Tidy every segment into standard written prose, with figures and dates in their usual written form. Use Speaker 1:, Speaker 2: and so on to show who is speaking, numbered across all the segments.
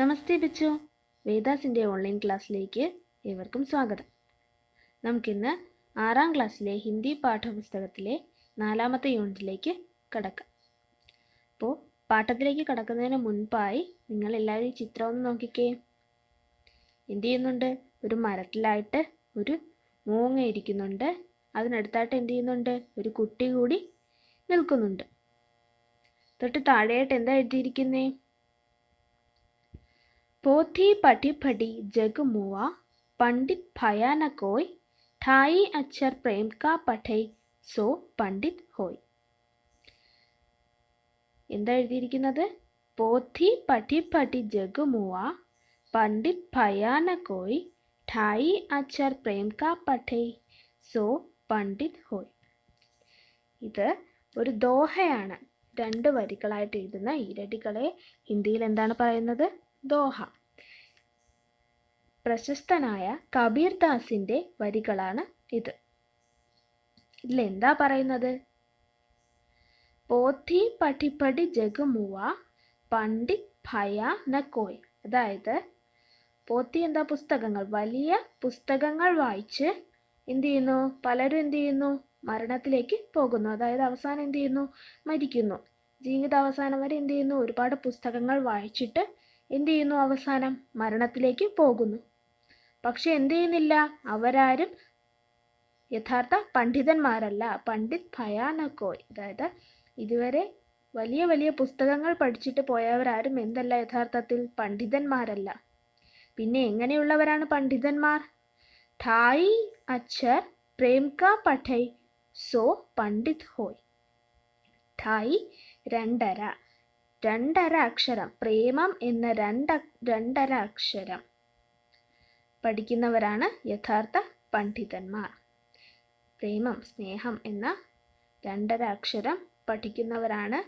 Speaker 1: നമസ്തേ Bichu, വേദാസിൻ്റെ online ക്ലാസ്സിലേക്ക് ഏവർക്കും സ്വാഗതം. നമുക്കിന്ന് 6ാം ക്ലാസ്സിലെ ഹിന്ദി പാഠപുസ്തകത്തിലെ 4ാമത്തെ യൂണിറ്റിലേക്ക് കടക്കാം. അപ്പോൾ പാഠത്തിലേക്ക് കടക്കുന്നതിന് മുൻപായി നിങ്ങളെല്ലാവരും ഈ ചിത്രം ഒന്ന് നോക്കിക്കേ. എന്ത് ചെയ്യുന്നുണ്ട്? ഒരു മരത്തിലായിട്ട് ഒരു മൂങ്ങ ഇരിക്കുന്നുണ്ട്. അതിനടുത്തായിട്ട് എന്ത് ചെയ്യുന്നുണ്ട്? ഒരു കുട്ടി കൂടി നിൽക്കുന്നുണ്ട്. തൊട്ട് താഴെയായിട്ട് എന്താ എഴുതിയിരിക്കുന്നേ? पोथी पढ़ी पढ़ी जग मुआ, पंडित भया न कोई, ठाई अक्षर प्रेम का पढ़े सो പണ്ഡിത് ഹോയ്. എന്താ എഴുതിയിരിക്കുന്നത്? പോഥി പഠി പഠി ജഗ് മുവ, പണ്ഡിത് ഭയാ ന കോയ്, ഠായി അക്ഷർ പ്രേം കാ പഠേ സോ പണ്ഡിത് ഹോയ്. ഇത് ഒരു ദോഹയാണ്. 2 വരികളായിട്ട് എഴുതുന്ന ഈരടികളെ ഹിന്ദിയിൽ എന്താണ് പറയുന്നത്? ദോഹ. പ്രശസ്തനായ കബീർ ദാസിന്റെ വരികളാണ് ഇത്. ഇതിലെന്താ പറയുന്നത്? പോഥി പഠി പഠി ജഗ് മുവ, പണ്ഡിത് ഭയ ന കോയ്. അതായത് പോത്തി എന്താ? പുസ്തകങ്ങൾ. വലിയ പുസ്തകങ്ങൾ വായിച്ച് എന്ത് ചെയ്യുന്നു? പലരും എന്ത് ചെയ്യുന്നു? മരണത്തിലേക്ക് പോകുന്നു. അതായത് അവസാനം എന്ത് ചെയ്യുന്നു? മരിക്കുന്നു. ജീവിതാവസാനം വരെ എന്ത് ചെയ്യുന്നു? ഒരുപാട് പുസ്തകങ്ങൾ വായിച്ചിട്ട് എന്ത് ചെയ്യുന്നു? അവസാനം മരണത്തിലേക്ക് പോകുന്നു. പക്ഷെ എന്ത് ചെയ്യുന്നില്ല? അവരാരും യഥാർത്ഥ പണ്ഡിതന്മാരല്ല. പണ്ഡിത് ഭയാ ന കോയ്. അതായത് ഇതുവരെ വലിയ വലിയ പുസ്തകങ്ങൾ പഠിച്ചിട്ട് പോയവരാരും എന്തല്ല? യഥാർത്ഥത്തിൽ പണ്ഡിതന്മാരല്ല. പിന്നെ എങ്ങനെയുള്ളവരാണ് പണ്ഡിതന്മാർ? ഠായി അക്ഷർ പ്രേം കാ പഠൈ സോ പണ്ഡിത് ഹോയ്. ഠായി 2.5 അക്ഷരം, പ്രേമം എന്ന 2 അക്ഷരം പഠിക്കുന്നവരാണ് യഥാർത്ഥ പണ്ഡിതന്മാർ. പ്രേമം, സ്നേഹം എന്ന 2 അക്ഷരം പഠിക്കുന്നവരാണ്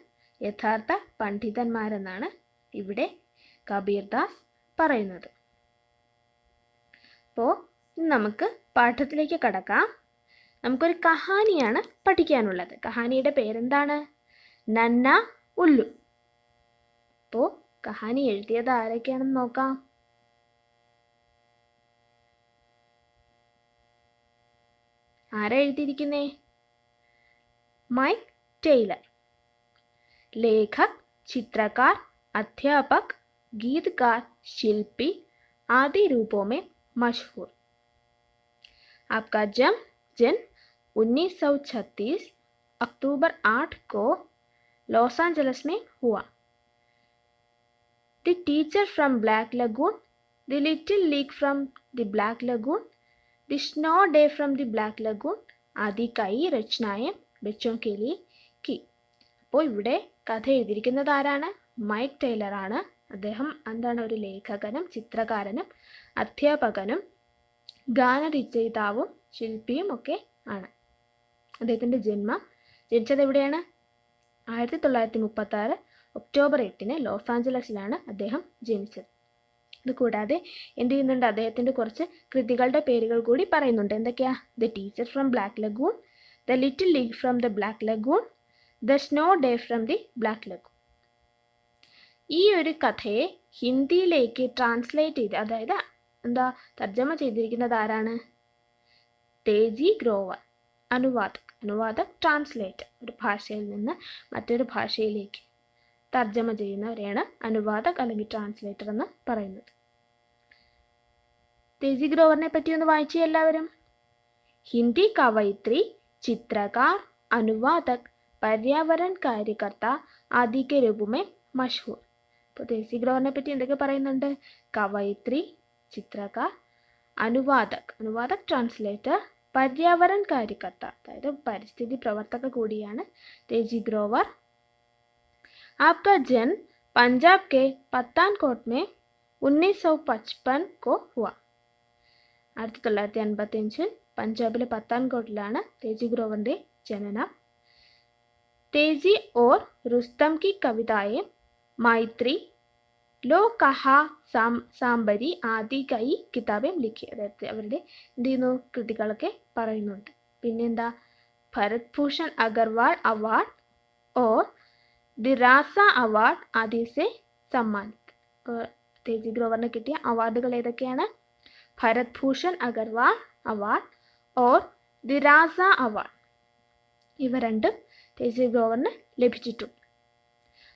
Speaker 1: യഥാർത്ഥ പണ്ഡിതന്മാരെന്നാണ് ഇവിടെ കബീർ ദാസ് പറയുന്നത്. അപ്പോൾ നമുക്ക് പാഠത്തിലേക്ക് കടക്കാം. നമുക്കൊരു കഹാനിയാണ് പഠിക്കാനുള്ളത്. കഹാനിയുടെ പേരെന്താണ്? നന്ന ഉല്ലു. അപ്പോൾ കഹാനി എഴുതിയത് ആരൊക്കെയാണെന്ന് നോക്കാം. ആരാ എഴുതിയിരിക്കുന്നേ? Mic Taylor. ലേഖക്, ചിത്രकार, अध्यापक, गीतकार, शिल्पी आदि रूपों में मशहूर. आपका जन्म 1936 अक्टूबर 8 को लॉस एंजल्स में हुआ. The teacher from Black Lagoon, The Little League from the Black Lagoon, The Snow Day from the Black Lagoon आदि कई रचनाएं बच्चों के लिए की. അപ്പോൾ ഇവിടെ കഥ എഴുതിയിരിക്കുന്നത് ആരാണ്? മൈക്ക് ടൈലർ ആണ്. അദ്ദേഹം എന്താണ്? ഒരു ലേഖകനും ചിത്രകാരനും അധ്യാപകനും ഗാനരചയിതാവും ശില്പിയും ഒക്കെ ആണ്. അദ്ദേഹത്തിൻ്റെ ജനിച്ചത് എവിടെയാണ്? 1936 ഒക്ടോബർ 8 ലോസ് ആഞ്ചലസിലാണ് അദ്ദേഹം ജനിച്ചത്. ഇതുകൂടാതെ എന്ത് ചെയ്യുന്നുണ്ട്? അദ്ദേഹത്തിൻ്റെ കുറച്ച് കൃതികളുടെ പേരുകൾ കൂടി പറയുന്നുണ്ട്. എന്തൊക്കെയാ? The teacher from black lagoon, the little league from the black lagoon, the snow day from the black lagoon. ഈ ഒരു കഥയെ ഹിന്ദിയിലേക്ക് ട്രാൻസ്ലേറ്റ് ചെയ്ത്, അതായത് എന്താ തർജ്ജമ ചെയ്തിരിക്കുന്നത് ആരാണ്? തേജി ഗ്രോവർ. അനുവാദക് ട്രാൻസ്ലേറ്റർ. ഒരു ഭാഷയിൽ നിന്ന് മറ്റൊരു ഭാഷയിലേക്ക് തർജ്ജമ ചെയ്യുന്നവരെയാണ് അനുവാദക് അല്ലെങ്കിൽ ട്രാൻസ്ലേറ്റർ എന്ന് പറയുന്നത്. തേജി ഗ്രോവറിനെ പറ്റി ഒന്ന് വായിച്ചേ എല്ലാവരും. ഹിന്ദി കവയിത്രി, ചിത്രകാർ, അനുവാദക്, पर्यावरण कार्यकर्ता आदि के रूप में मशहूर. അപ്പോൾ തേജി ഗ്രോവറിനെ പറ്റി എന്തൊക്കെ പറയുന്നുണ്ട്? കവയിത്രി, ചിത്രകാർ, അനുവാദക് ട്രാൻസ്ലേറ്റർ, पर्यावरण कार्यकर्ता അതായത് പരിസ്ഥിതി പ്രവർത്തക കൂടിയാണ് തേജി ഗ്രോവർ. आपका जन्म पंजाब के पठानकोट में 1955 को हुआ. 1955 പഞ്ചാബിലെ പത്താൻകോട്ടിലാണ് തേജി ഗ്രോവറിന്റെ ജനനം. तेजी और रुस्तम की कविताएं, मैत्री, लो कहा, സാംബരി ആദി കൈ കിതാബേം ലിഖി. അതായത് അവരുടെ എന്ത് ചെയ്യുന്നു? കൃതികളൊക്കെ പറയുന്നുണ്ട്. പിന്നെന്താ? Bharat Bhushan Agarwal award or the Raza award ആദി സെ സമ്മാനിത്. തേജി ഗ്രോവറിന് കിട്ടിയ അവാർഡുകൾ ഏതൊക്കെയാണ്? Bharat Bhushan Agarwal award or the Raza award. ഇവ രണ്ടും തേജി ഗ്രോവറിന് ലഭിച്ചിട്ടുണ്ട്.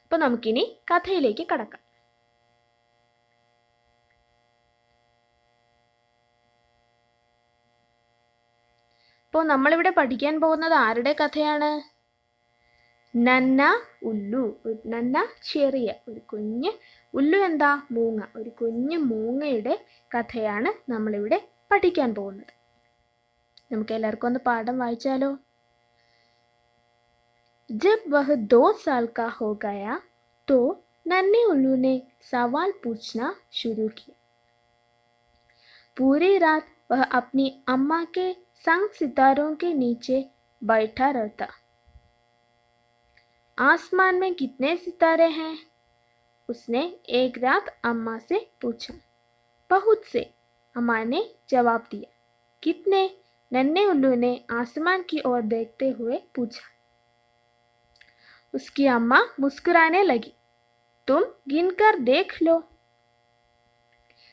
Speaker 1: അപ്പോൾ നമുക്കിനി കഥയിലേക്ക് കടക്കാം. അപ്പോൾ നമ്മളിവിടെ പഠിക്കാൻ പോകുന്നത് ആരുടെ കഥയാണ്? നന്ന ഉല്ലു. നന്ന ചെറിയ ഒരു കുഞ്ഞ്, ഉല്ലു എന്താ? മൂങ്ങ. ഒരു കുഞ്ഞു മൂങ്ങയുടെ കഥയാണ് നമ്മളിവിടെ പഠിക്കാൻ പോകുന്നത്. നമുക്ക് എല്ലാവർക്കും ഒന്ന് പാഠം വായിച്ചാലോ? जब वह 2 साल का हो गया तो नन्हे उल्लू ने सवाल पूछना शुरू किया. पूरी रात वह अपनी अम्मा के संग सितारों के नीचे बैठा रहता. आसमान में कितने सितारे हैं? उसने एक रात अम्मा से पूछा. बहुत से, अम्मा ने जवाब दिया. कितने? नन्हे उल्लू ने आसमान की ओर देखते हुए पूछा. उसकी अम्मा मुस्कुराने लगी. तुम गिनकर देख लो.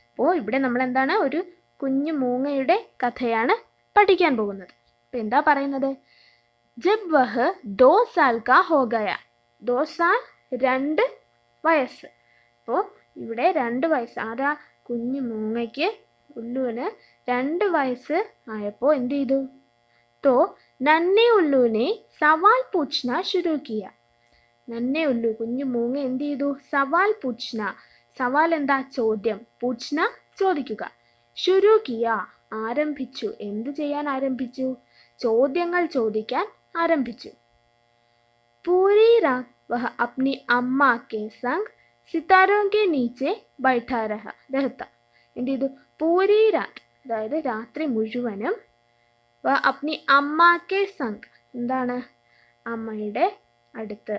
Speaker 1: അപ്പോൾ ഇവിടെ നമ്മൾ എന്താണ്? ഒരു കുഞ്ഞു മൂങ്ങയുടെ കഥയാണ് പഠിക്കാൻ പോകുന്നത്. അപ്പോൾ എന്താ പറയുന്നത്? ജബ് വഹ് 2 സാൽ കാ ഹോ ഗയ. 2 സാൽ 2 വയസ്സ്. അപ്പോൾ ഇവിടെ 2 വയസ്സ്. ആരാ? കുഞ്ഞു മൂങ്ങയ്ക്ക്, ഉല്ലുവിന് 2 വയസ്സ് ആയപ്പോൾ എന്ത് ചെയ്തു? तो नन्हे उल्लू ने सवाल पूछना शुरू किया. നന്നെ ഉല്ലു കുഞ്ഞു മൂങ്ങ എന്ത് ചെയ്തു? സവാൽ പൂച്ഛന. സവാൽ എന്താ? ചോദ്യം. പൂച്ഛന ചോദിക്കുക. ശുരു കിയ ആരംഭിച്ചു. എന്ത് ചെയ്യാൻ ആരംഭിച്ചു? ചോദ്യങ്ങൾ ചോദിക്കാൻ ആരംഭിച്ചു. പൂരി രാത് വഹ അപ്നി അമ്മ കെ സംഗ് സിതാരോ കെ നീച്ചെ ബൈഠാ രഹത്ത. എന്ത് ചെയ്തു? പൂരി രാത് അതായത് രാത്രി മുഴുവനും വഹ അപ്നി അമ്മ കെ സംഗ് എന്താണ്? അമ്മയുടെ അടുത്ത്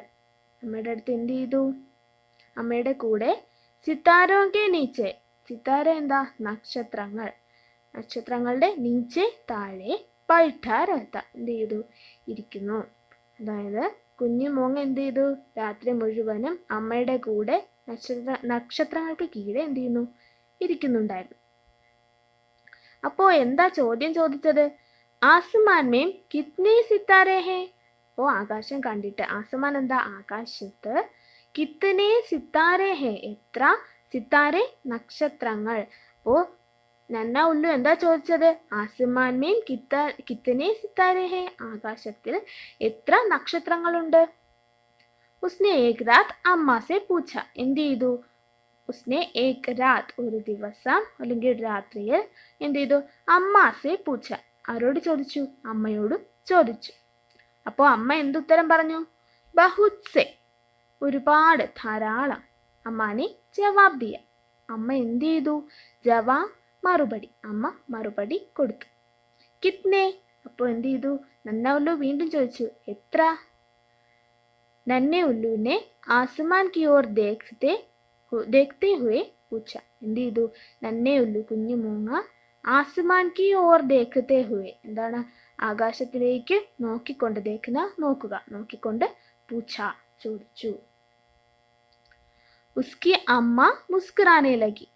Speaker 1: എന്ത് ചെയ്തു? അമ്മയുടെ കൂടെ സിതാരോ കെ നീച്ചെ. സിതാര എന്താ? നക്ഷത്രങ്ങൾ. നക്ഷത്രങ്ങളുടെ നീച്ചെ താഴെ ബൈഠാ രഹത്ത എന്ത് ചെയ്തു? ഇരിക്കുന്നു. അതായത് കുഞ്ഞു മൂങ്ങ എന്ത് ചെയ്തു? രാത്രി മുഴുവനും അമ്മയുടെ കൂടെ നക്ഷത്രങ്ങൾക്ക് കീഴെ എന്ത് ചെയ്യുന്നു? ഇരിക്കുന്നുണ്ടായിരുന്നു. അപ്പോ എന്താ ചോദ്യം ചോദിച്ചത്? ആസ്മാൻ മേം കിത്നെ സിത്താരെ ഹേ. അപ്പോൾ ആകാശം കണ്ടിട്ട്, ആസമാൻ എന്താ? ആകാശത്ത്. കിത്തനെ സിത്താരെ ഹേ എത്ര? സിത്താരെ നക്ഷത്രങ്ങൾ. അപ്പോൾ നന്ന ഉല്ലു എന്താ ചോദിച്ചത്? ആസമാൻ മേം കിത്തനെ സിത്താരെ ഹേ ആകാശത്തിൽ എത്ര നക്ഷത്രങ്ങളുണ്ട്? ഉസ്നെ ഏക് രാത് അമ്മ സെ പൂച്ച. എന്ത് ചെയ്തു? ഉസ്നെ ഏക് രാത് ഒരു ദിവസം അല്ലെങ്കിൽ രാത്രിയിൽ എന്ത് ചെയ്തു? അമ്മ സെ പൂച്ച ആരോട് ചോദിച്ചു? അമ്മയോട് ചോദിച്ചു. അപ്പോൾ അമ്മ എന്തുത്തരം പറഞ്ഞു? ബഹുത് സെ ഒരുപാട്, ധാരാളം. അമ്മാനെ ജവാബ് ദിയ അമ്മ എന്ത് ചെയ്തു? ജവാബ് മറുപടി. അമ്മ മറുപടി കൊടുത്തു. കിത്നെ അപ്പോൾ എന്ത് ചെയ്തു? നന്ന ഉല്ലു വീണ്ടും ചോദിച്ചു എത്ര? നന്നെ ഉല്ലുവിനെ ആസമാൻ കി ഓർ ദേഖ്തേ ഹുവേ പൂച്ച. എന്ത് ചെയ്തു? നന്നെ ഉല്ലു കുഞ്ഞു മൂങ്ങ ആസമാൻ കി ഓർ ദേഖ്തേ ഹുവേ എന്താണ്? ആകാശത്തിലേക്ക് നോക്കിക്കൊണ്ട്, ദേഖ്ന നോക്കുക, നോക്കിക്കൊണ്ട് പൂച്ച ചോദിച്ചു. ഉസ്കി അമ്മ മുസ്കുരാനെ ലഗി.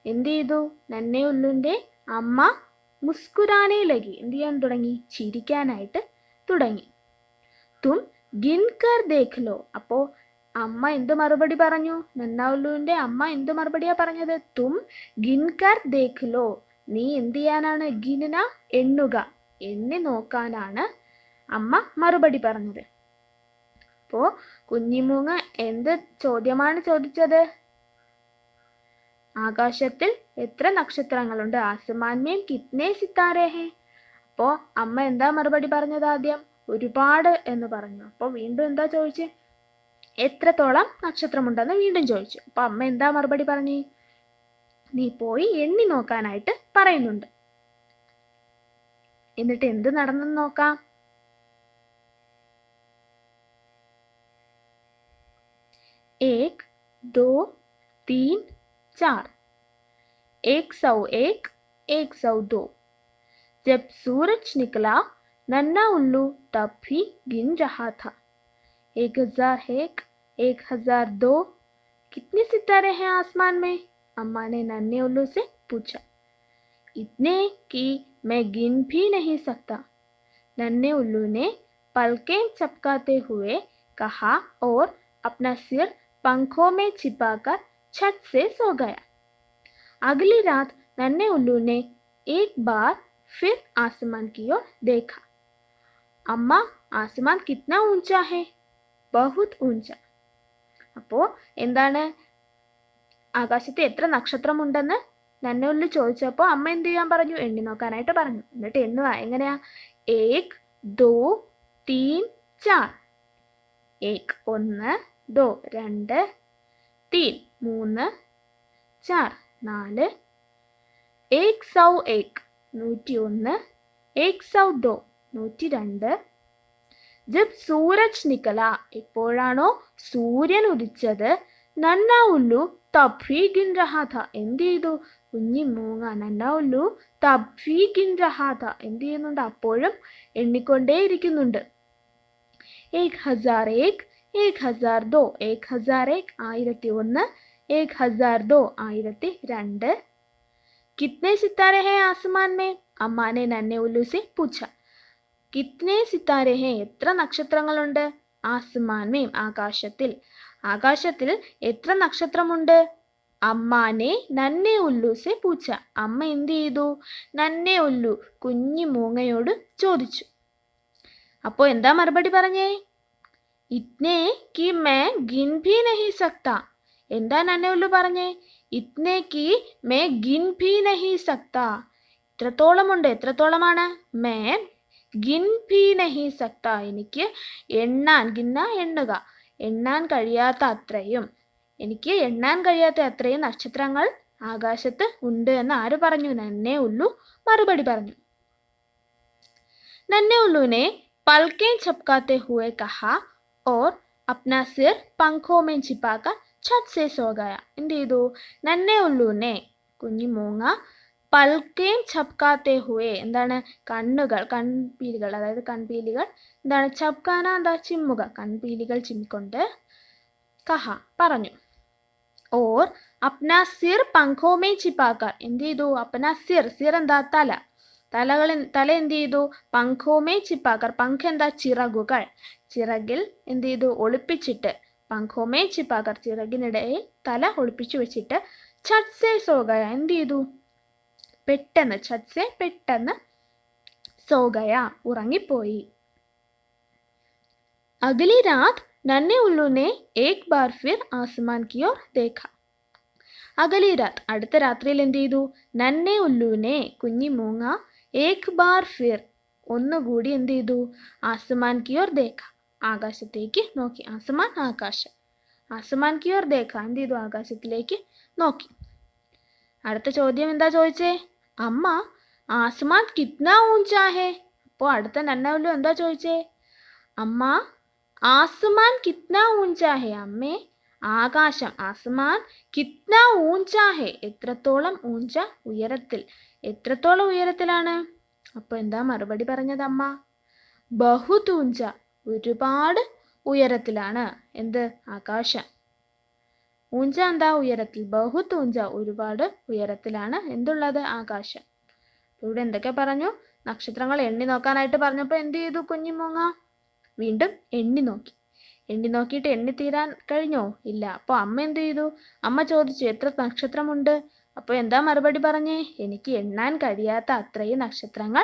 Speaker 1: എന്ത് ചെയ്തു? നന്നെ ഉല്ലുവിന്റെ അമ്മ മുസ്കുരാനെ ലഗി എന്ത് ചെയ്യാൻ തുടങ്ങി? ചിരിക്കാനായിട്ട് തുടങ്ങി. തും ഗിൻകർ ദേഖ് ലോ. അപ്പോ അമ്മ എന്ത് മറുപടി പറഞ്ഞു? നന്ന ഉല്ലുവിന്റെ അമ്മ എന്ത് മറുപടിയാ പറഞ്ഞത്? തും ഗിൻകർ ദേഖ് ലോ. നീ എന്ത് ചെയ്യാനാണ്? ഗിന എണ്ണുക, എണ്ണി നോക്കാനാണ് അമ്മ മറുപടി പറഞ്ഞത്. അപ്പോ കുഞ്ഞിമൂങ്ങ എന്ത് ചോദ്യമാണ് ചോദിച്ചത്? ആകാശത്തിൽ എത്ര നക്ഷത്രങ്ങളുണ്ട്? ആസമാൻ മേം കിത്നെ സിത്താരെ ഹേ. അപ്പോ അമ്മ എന്താ മറുപടി പറഞ്ഞത്? ആദ്യം ഒരുപാട് എന്ന് പറഞ്ഞു. അപ്പോൾ വീണ്ടും എന്താ ചോദിച്ചേ? എത്രത്തോളം നക്ഷത്രമുണ്ടെന്ന് വീണ്ടും ചോദിച്ചു. അപ്പൊ അമ്മ എന്താ മറുപടി പറഞ്ഞു? നീ പോയി എണ്ണി നോക്കാനായിട്ട് പറയുന്നുണ്ട്. എന്നിട്ട് എന്ത് നടന്നെന്ന് നോക്കാം. एक, दो, तीन, चार. 101, 102. जब सूरज निकला नन्हा उल्लू तब भी गिन रहा था. 1001, 1002. कितने सितारे हैं आसमान में? अम्मा ने नन्हे उल्लू से पूछा। इतने कि मैं गिन भी नहीं सकता, नन्हे उल्लू ने पलकें झपकाते हुए कहा और अपना सिर पंखों में छिपाकर छत से सो गया। अगली रात नन्हे उल्लू ने एक बार फिर आसमान की ओर देखा। अम्मा, आसमान कितना ऊंचा है? बहुत ऊंचा. അപ്പോൾ എന്താണ്, ആകാശത്ത് എത്ര നക്ഷത്രമുണ്ടെന്ന് നന്നുള്ളി ചോദിച്ചപ്പോൾ അമ്മ എന്ത് ചെയ്യാൻ പറഞ്ഞു? എണ്ണി നോക്കാനായിട്ട് പറഞ്ഞു. എന്നിട്ട് എണ്ണുക. എങ്ങനെയാ? 1 2 3 4. 1 1 2 2 3 3 4 4. 101 101. 102 102. जब सूरज निकला, എപ്പോഴാണോ സൂര്യൻ ഉദിച്ചത്, നന്നാ ഉല്ലു തബ് ഭി ഗിൻ രഹാ ഥാ. എന്ത് ചെയ്തു? കുഞ്ഞി മൂങ്ങ നന്നാ ഉല്ലു തബ് ഭി ഗിൻ രഹാ ഥാ. എന്ത് ചെയ്യുന്നുണ്ട്? അപ്പോഴും എണ്ണിക്കൊണ്ടേയിരിക്കുന്നുണ്ട്. 1001 1002 1001 1001 1002 1002. कितने सितारे हैं आसमान में? अम्मा ने नन्हे उल्लू से पूछा. कितने सितारे हैं? എത്ര നക്ഷത്രങ്ങളുണ്ട്? ആസ്മാൻ മേം, ആകാശത്തിൽ. ആകാശത്തിൽ എത്ര നക്ഷത്രമുണ്ട്? അമ്മാനെ നന്നെ ഉല്ലു സെ പൂച്ച. അമ്മ എന്ത് ചെയ്തു? നന്നെ ഉല്ലു കുഞ്ഞി മൂങ്ങയോട് ചോദിച്ചു. അപ്പോൾ എന്താ മറുപടി പറഞ്ഞേ? ഇത്നെ കി മേ ഗിൻ ഭി നഹി സക്ത. എന്താ നന്നെ ഉല്ലു പറഞ്ഞേ? ഇത്നെ കി മേ ഗിൻ ഭി നഹി സക്ത. എത്രത്തോളമുണ്ട്? എത്രത്തോളമാണ്? മേ ഗിൻ ഭി നഹി സക്ത. എനിക്ക് എണ്ണാൻ, ഗിന്ന എണ്ണുക, എണ്ണാൻ കഴിയാത്ത അത്രയും, എനിക്ക് എണ്ണാൻ കഴിയാത്ത അത്രയും നക്ഷത്രങ്ങൾ ആകാശത്ത് ഉണ്ട് എന്ന് ആര് പറഞ്ഞു? നന്നെ ഉല്ലു മറുപടി പറഞ്ഞു. നന്നെ ഉല്ലുനെ പൽക്കെ ഛപകാത്തെ ഹുവെ കഹാ ഓർ അപ്നാ സിർ പംഖോ മേ ഛിപാക്കർ ഛത് സേ സോ ഗയ. എന്ത് ചെയ്തു? നന്നെ ഉല്ലുനെ, കുഞ്ഞി മൂങ്ങ, പൽക്കെ ഛപകാത്തെ ഹുവെ, എന്താണ്? കണ്ണുകൾ, കൺപീലികൾ, അതായത് കൺപീലികൾ എന്താണ്? ഛപകാന എന്താ? ചിമ്മുക, കൺപീലികൾ ചിമ്മിക്കൊണ്ട് കഹ പറഞ്ഞു. ഓർ അപ്നാ സിർ പംഖോ മേ ഛിപാക്കർ, എന്ത് ചെയ്തു? അപ്നാ സിർ, സിർ എന്താ? തല, തല എന്ത് ചെയ്തു? പംഖോ മേ ഛിപാക്കർ, പംഖ എന്താ? ചിറകുകൾ, ചിറകിൽ എന്ത് ചെയ്തു? ഒളിപ്പിച്ചിട്ട്, പംഖോ മേ ഛിപാക്കർ, ചിറകിനിടയിൽ തല ഒളിപ്പിച്ചു വെച്ചിട്ട് ഛത് സേ സോ ഗയ, എന്ത് ചെയ്തു? പെട്ടെന്ന്, ഛത് സേ പെട്ടെന്ന്, സോ ഗയ ഉറങ്ങിപ്പോയി. അഗ്ലി രാത് നന്നെ ഉല്ലു ने एक बार फिर आसमान की ओर देखा. അഗലി രാത്, അടുത്ത രാത്രിയിൽ എന്ത് ചെയ്തു? നന്നെ ഉല്ലുനെ, കുഞ്ഞി മൂങ്ങ, ഏക് ബാർ ഫിർ, ഒന്നുകൂടി എന്ത് ചെയ്തു? ആസമാൻ കി ഓർ ദേഖ, ആകാശത്തേക്ക് നോക്കി. ആസമാൻ, ആകാശം. ആസമാൻ കി ഓർ ദേഖ, എന്ത് ചെയ്തു? ആകാശത്തിലേക്ക് നോക്കി. അടുത്ത ചോദ്യം എന്താ ചോദിച്ചേ? അമ്മ, ആസമാൻ കിത്ന ഊഞ്ചാ ഹേ. അപ്പോൾ അടുത്ത നന്ന ഉല്ലു എന്താ ചോദിച്ചേ? അമ്മ, ആസമാൻ കിത്ന ഊഞ്ചാ ഹേ. അമ്മേ, ആകാശം, ആസമാൻ കിത്ന ഊഞ്ചാ ഹേ, എത്രത്തോളം? ഊഞ്ച, ഉയരത്തിൽ. എത്രത്തോളം ഉയരത്തിലാണ്? അപ്പോൾ എന്താ മറുപടി പറഞ്ഞത് അമ്മ? ബഹുത് ഊഞ്ച, ഒരുപാട് ഉയരത്തിലാണ്. എന്ത്? ആകാശം. ഊഞ്ച എന്താ? ഉയരത്തിൽ. ബഹുത് ഊഞ്ച, ഒരുപാട് ഉയരത്തിലാണ് എന്തുള്ളത്? ആകാശം. ഇവിടെ എന്തൊക്കെ പറഞ്ഞു? നക്ഷത്രങ്ങൾ എണ്ണി നോക്കാനായിട്ട് പറഞ്ഞപ്പോൾ എന്ത് ചെയ്തു കുഞ്ഞിമൂങ്ങ? വീണ്ടും എണ്ണി നോക്കി. എണ്ണി നോക്കിയിട്ട് എണ്ണി തീരാൻ കഴിഞ്ഞോ? ഇല്ല. അപ്പോൾ അമ്മ എന്ത് ചെയ്തു? അമ്മ ചോദിച്ചു, എത്ര നക്ഷത്രമുണ്ട്? അപ്പോൾ എന്താ മറുപടി പറഞ്ഞേ? എനിക്ക് എണ്ണാൻ കഴിയാത്ത അത്രയും നക്ഷത്രങ്ങൾ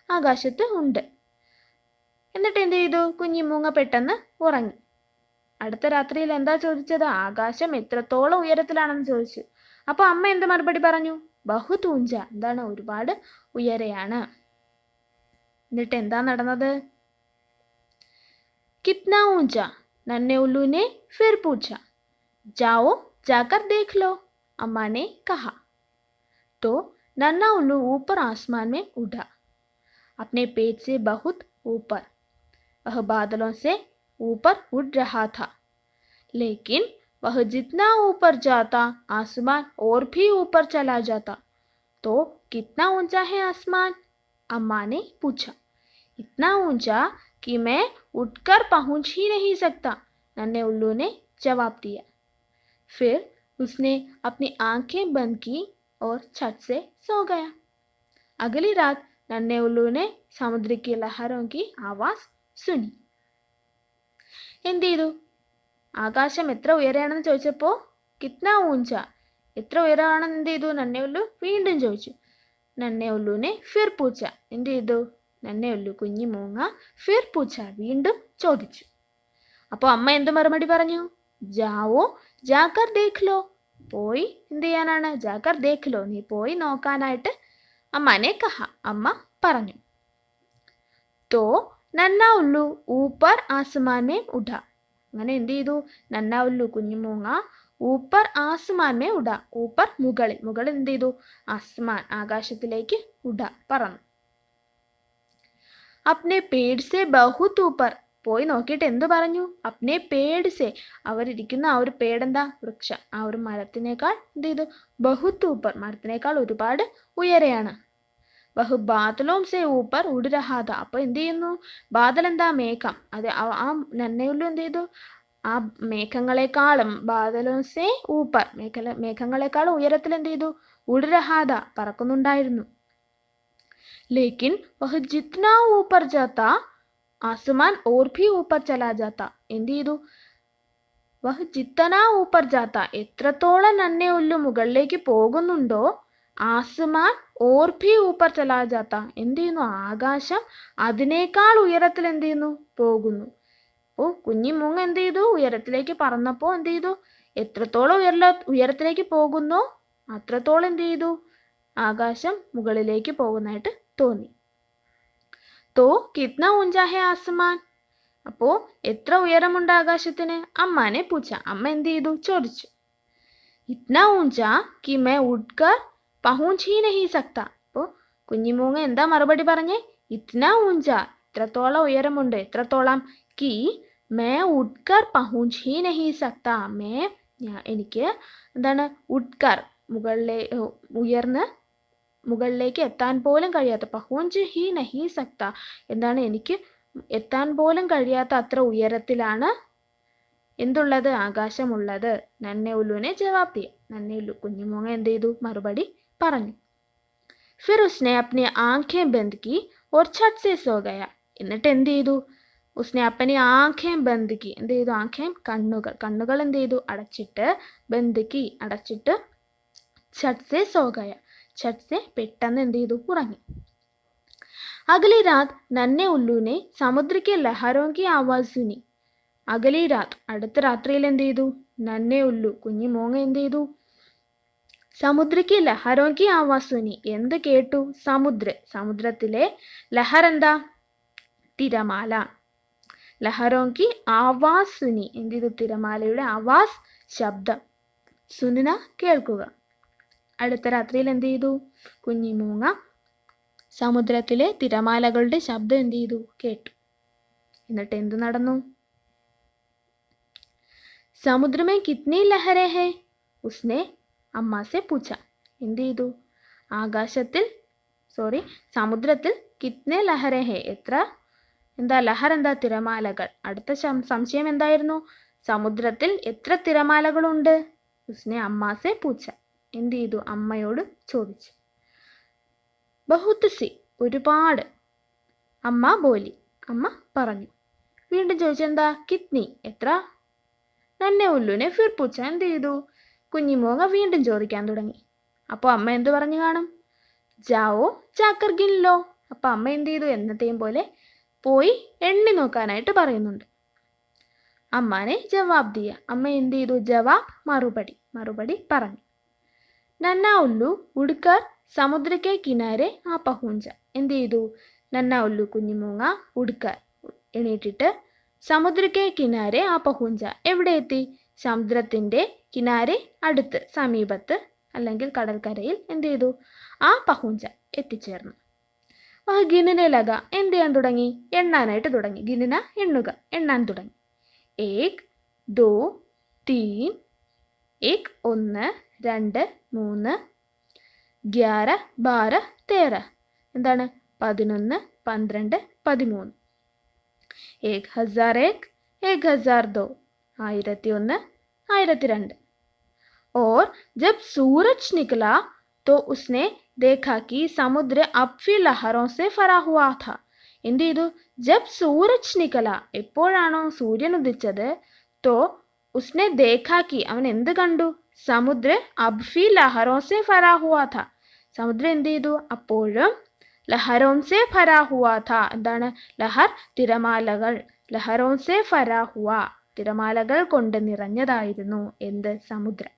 Speaker 1: ആകാശത്ത് ഉണ്ട്. എന്നിട്ട് എന്ത് ചെയ്തു? കുഞ്ഞിമൂങ്ങ പെട്ടെന്ന് ഉറങ്ങി. അടുത്ത രാത്രിയിൽ എന്താ ചോദിച്ചത്? ആകാശം എത്രത്തോളം ഉയരത്തിലാണെന്ന് ചോദിച്ചു. അപ്പോൾ അമ്മ എന്ത് മറുപടി പറഞ്ഞു? ബഹുത് ഊഞ്ച, എന്താണ്? ഒരുപാട് ഉയരെയാണ്. എന്നിട്ട് എന്താ നടന്നത്? कितना ऊंचा? नन्हे उल्लू ने फिर पूछा. जाओ जाकर देख लो, अम्मा ने कहा. तो नन्हा उल्लू ऊपर आसमान में उड़ा, अपने पेट से बहुत ऊपर. वह बादलों से ऊपर उड़ रहा था, लेकिन वह जितना ऊपर जाता आसमान और भी ऊपर चला जाता. तो कितना ऊंचा है आसमान? अम्मा ने पूछा. इतना ऊंचा कि मैं उठकर पहुंच ही नहीं सकता, नन्हे उल्लू ने जवाब दिया. फिर उसने अपनी आंखें बंद की और छत से सो गया. अगली रात नन्हे उल्लू ने समुद्र की लहरों की आवाज सुनी. എന്ത് ചെയ്തു? ആകാശം എത്ര ഉയരെയാണെന്ന് ചോദിച്ചപ്പോൾ കിത്ന ഊഞ്ച, എത്ര ഉയരമാണെന്ന് എന്ത് ചെയ്തു? നന്നെ ഉല്ലു വീണ്ടും ചോദിച്ചു. നന്നെ ഉല്ലുവിനെ ഫിർ പൂച്ച, എന്ത് ചെയ്തു? നന്നെ ഉല്ലു കുഞ്ഞി മൂങ്ങ ഫിർ പൂച്ച വീണ്ടും ചോദിച്ചു. അപ്പോൾ അമ്മ എന്ത് മറുപടി പറഞ്ഞു? ജാവോ ജാക്കർ ദേഖ്ലോ, പോയി എന്ത് ചെയ്യാനാണ്? ജാക്കർ ദേഖ്ലോ, നീ പോയി നോക്കാനായിട്ട് അമ്മനെ കഹ, അമ്മ പറഞ്ഞു. തോ നന്ന ഉല്ലു ഊപ്പർ ആസ്മാൻ മേ ഉഡ, അങ്ങനെ എന്ത് ചെയ്തു? നന്ന ഉല്ലു കുഞ്ഞുമൂങ്ങ ഊപ്പർ ആസ്മാൻ മേ ഉഡ, ഊപ്പർ മുകളിൽ, മുകളിൽ എന്ത് ചെയ്തു? ആസ്മാൻ ആകാശത്തിലേക്ക്, ഉഡ പറന്നു. അപ്നെ പേഡ് സെ ബഹുത് ഊപ്പർ, പോയി നോക്കിയിട്ട് എന്ത് പറഞ്ഞു? അപ്നെ പേഡ് സെ, അവരിയ്ക്കുന്ന ആ ഒരു പേടെന്താ? വൃക്ഷം, ആ ഒരു മരത്തിനേക്കാൾ എന്ത് ചെയ്തു? ബഹുത് ഊപ്പർ, മരത്തിനേക്കാൾ ഒരുപാട് ഉയരെയാണ്. ബഹു ബാദലോം സെ ഊപ്പർ ഉഡ് രഹാ താ, അപ്പോൾ എന്ത് ചെയ്യുന്നു? ബാദൽ എന്താ? മേഘം. അത് ആ നന്നയുള്ളൂ എന്ത് ചെയ്തു? ആ മേഘങ്ങളെക്കാളും, ബാദലോം സെ ഊപ്പർ, മേഘങ്ങളെക്കാളും ഉയരത്തിൽ എന്ത് ചെയ്തു? ഉഡ് രഹാ താ, പറക്കുന്നുണ്ടായിരുന്നു. ലേക്കിൻ വഹ് ജിത്നാ ഊപ്പർ ജാത്താ ആസ്മാൻ ഓർ ഭി ഊപ്പർ ചലാ ജാത്താ, എന്ത് ചെയ്തു? വഹ് ജിത്തനാ ഊപ്പർ ജാത്ത, എത്രത്തോളം നന്നെ ഉല്ലു മുകളിലേക്ക് പോകുന്നുണ്ടോ, ആസ്മാൻ ഓർ ഭി ഊപ്പർ ചലാ ജാത്ത, എന്ത് ചെയ്യുന്നു? ആകാശം അതിനേക്കാൾ ഉയരത്തിൽ എന്ത് ചെയ്യുന്നു? പോകുന്നു. അപ്പോൾ കുഞ്ഞി മൂങ്ങ എന്ത് ചെയ്തു? ഉയരത്തിലേക്ക് പറന്നപ്പോൾ എന്ത് ചെയ്തു? എത്രത്തോളം ഉയരത്തിലേക്ക് പോകുന്നോ അത്രത്തോളം എന്ത് ചെയ്തു? ആകാശം മുകളിലേക്ക് പോകുന്നതായിട്ട് തോന്നി. തോ കിത്ന ഊഞ്ചാ ഹേ ആസ്മാൻ, അപ്പോൾ എത്ര ഉയരമുണ്ട് ആകാശത്തിന്? അമ്മാനെ പൂച്ച, അമ്മ എന്ത് ചെയ്തു? ചോദിച്ചു. ഇത്ന ഊഞ്ച കി മേ ഉഡ്കർ പഹുഞ്ച് ഹി നഹി സക്ത, അപ്പോൾ കുഞ്ഞിമൂങ്ങ എന്താ മറുപടി പറഞ്ഞേ? ഇത്ന ഊഞ്ച, ഇത്രത്തോളം ഉയരമുണ്ട്. എത്രത്തോളം? കി മേ ഉഡ്കർ പഹുഞ്ച് ഹി നഹി സക്ത, എനിക്ക് എന്താണ്? ഉഡ്കർ, ഉയർന്ന് മുകളിലേക്ക് എത്താൻ പോലും കഴിയാത്ത, പഹുഞ്ച് ഹി നഹി സക്ത, എന്താണ്? എനിക്ക് എത്താൻ പോലും കഴിയാത്ത അത്ര ഉയരത്തിലാണ് എന്തുള്ളത്? ആകാശമുള്ളത്. നന്നെ ഉല്ലുവിനെ ജവാബ് ദിയ, നന്നെ ഉല്ലു കുഞ്ഞുമൂങ്ങ എന്ത് ചെയ്തു? മറുപടി പറഞ്ഞു. ഫിർ ഉസ്നെ അപ്നി ആംഖേ ബന്ദ് കി ഓർ ഛട്ട് സെ സോ ഗയ, എന്നിട്ട് എന്ത് ചെയ്തു? ഉസ്നെ അപ്പനി ആംഖേ ബന്ദ് കി, എന്ത് ചെയ്തു? ആംഖേ കണ്ണുകൾ എന്ത് ചെയ്തു? അടച്ചിട്ട്, ബന്ദ് കി അടച്ചിട്ട്, ഛട്ട് സെ സോ ഗയ, ഛട്ട് സെ പെട്ടെന്ന് എന്ത് ചെയ്തു? ഉറങ്ങി. अगली रात नन्हे उल्लू ने समुद्र के लहरों की आवाज सुनी. अगली रात, അടുത്ത രാത്രിയിൽ എന്ത് ചെയ്തു? നന്നെ ഉല്ലു കുഞ്ഞി മൂങ്ങ എന്ത് ചെയ്തു? സമുദ്രക്ക് ലഹരോം കി ആവാസ് സുനി, എന്ത് കേട്ടു? സമുദ്രത്തിലെ ലഹർ എന്താ? തിരമാല. ലഹരോം കി ആവാസ് സുനി, എന്ത് ചെയ്തു? തിരമാലയുടെ ആവാസ്, ശബ്ദം. സുനിന കേൾക്കുക. അടുത്ത രാത്രിയിൽ എന്ത് ചെയ്തു? കുഞ്ഞി മൂങ്ങ സമുദ്രത്തിലെ തിരമാലകളുടെ ശബ്ദം എന്ത് ചെയ്തു? കേട്ടു. എന്നിട്ട് എന്ത് നടന്നു? സമുദ്രമേ കിത്നി ലഹരേ ഹേ, ഉസ്നെ അമ്മ സെ പൂച്ച, എന്ത് ചെയ്തു? സമുദ്രത്തിൽ കിത്നെ ലഹരേ ഹേ, എത്ര എന്താ? ലഹർ എന്താ? തിരമാലകൾ. അടുത്ത സംശയം എന്തായിരുന്നു? സമുദ്രത്തിൽ എത്ര തിരമാലകളുണ്ട്? ഉസ്നെ അമ്മ സെ പൂച്ച, എന്ത് ചെയ്തു? അമ്മയോട് ചോദിച്ചു. ബഹുത്ത് സി, ഒരുപാട്. അമ്മ ബോലി, അമ്മ പറഞ്ഞു. വീണ്ടും ചോദിച്ചെന്താ? കിത്നി, എത്ര? നന്നെ ഉല്ലുനെ ഫിർ പൂച്ച, എന്ത് ചെയ്തു? കുഞ്ഞിമൂങ്ങ വീണ്ടും ചോദിക്കാൻ തുടങ്ങി. അപ്പോൾ അമ്മ എന്ത് പറഞ്ഞു കാണും? ജാവോ ചാക്കർ ഗിൻലോ, അപ്പോൾ അമ്മ എന്ത് ചെയ്തു? എന്നത്തെയും പോലെ പോയി എണ്ണി നോക്കാനായിട്ട് പറയുന്നുണ്ട്. അമ്മാനെ ജവാബ് ദിയ, അമ്മ എന്ത് ചെയ്തു? ജവാബ്, മറുപടി പറഞ്ഞു. നന്ന ഉല്ലു ഉടുക്കർ സമുദ്രക്കെ കിനാരെ ആ പഹൂഞ്ച, എന്ത് ചെയ്തു? നന്ന ഉല്ലു കുഞ്ഞിമൂങ്ങ ഉടുക്കർ എണീറ്റിട്ട് സമുദ്രക്കെ കിനാരെ ആ പഹൂഞ്ച, എവിടെ എത്തി? സമുദ്രത്തിൻ്റെ കിനാരെ, അടുത്ത്, സമീപത്ത് അല്ലെങ്കിൽ കടൽക്കരയിൽ എന്ത് ചെയ്തു? ആ പഹൂഞ്ച എത്തിച്ചേർന്നു. ആ ഗിനിനെ ലഗ, എന്ത് ചെയ്യാൻ തുടങ്ങി? എണ്ണാനായിട്ട് തുടങ്ങി. ഗിനിന എണ്ണുക, എണ്ണാൻ തുടങ്ങി. 1 2 3, 1 2 3, 11 12 13, എന്താണ്? 11 12 13. 1001 1002, 1001 1002. और जब सूरज निकला तो उसने देखा कि समुद्र अब भी लहरों से भरा हुआ था. എന്ത് ചെയ്തു? ജബ് സൂരജ് നിക്കല, എപ്പോഴാണോ സൂര്യൻ ഉദിച്ചത്, തോ ഉസ്നെ ദേഖാ കി, അവൻ എന്ത് കണ്ടു? സമുദ്ര അബ് ഭി ലഹറോं से भरा हुआ था. സമുദ്രം എന്ത് ചെയ്തു? അപ്പോഴും ലഹറോं से भरा हुआ था. എന്താണ് ലഹർ? തിരമാലകൾ. ലഹറോं से भरा हुआ, തിരമാലകൾ കൊണ്ട് നിറഞ്ഞതായിരുന്നു എന്ത്? സമുദ്രം.